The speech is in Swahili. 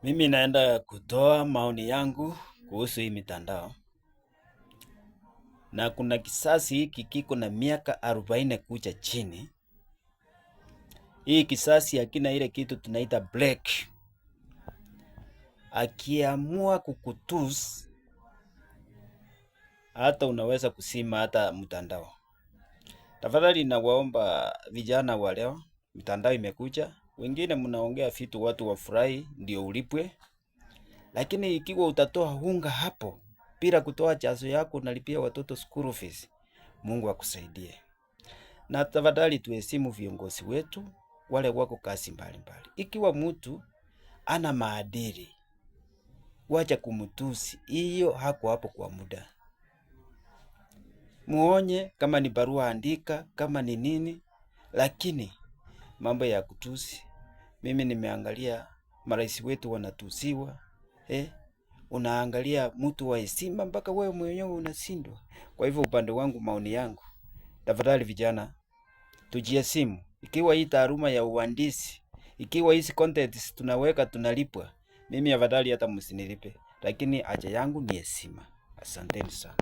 Mimi naenda kutoa maoni yangu kuhusu hii mitandao, na kuna kisasi hiki kiko na miaka 40 kuja chini. Hii kisasi hakina ile kitu tunaita break. Akiamua kukutusi, hata unaweza kusima hata mtandao. Tafadhali nawaomba vijana wa leo, mitandao imekuja, wengine mnaongea vitu watu wafurahi ndio ulipwe. Lakini ikiwa utatoa unga hapo bila kutoa jasho yako unalipia watoto school fees, Mungu akusaidie. Na tafadhali tuheshimu viongozi wetu wale wako kazi mbalimbali. Ikiwa mtu ana maadili, wacha kumtusi, hiyo hako hapo kwa muda. Muonye kama ni barua andika, kama ni nini, lakini mambo ya kutusi. Mimi nimeangalia marais wetu wanatusiwa, unaangalia mtu wa heshima mpaka wewe mwenyewe unashindwa. Kwa hivyo upande wangu, maoni yangu, tafadhali vijana tujiheshimu. Ikiwa hii taaluma ya uhandisi, ikiwa hizi contents tunaweka tunalipwa, mimi afadhali hata msinilipe, lakini haja yangu ni heshima. Asanteni sana.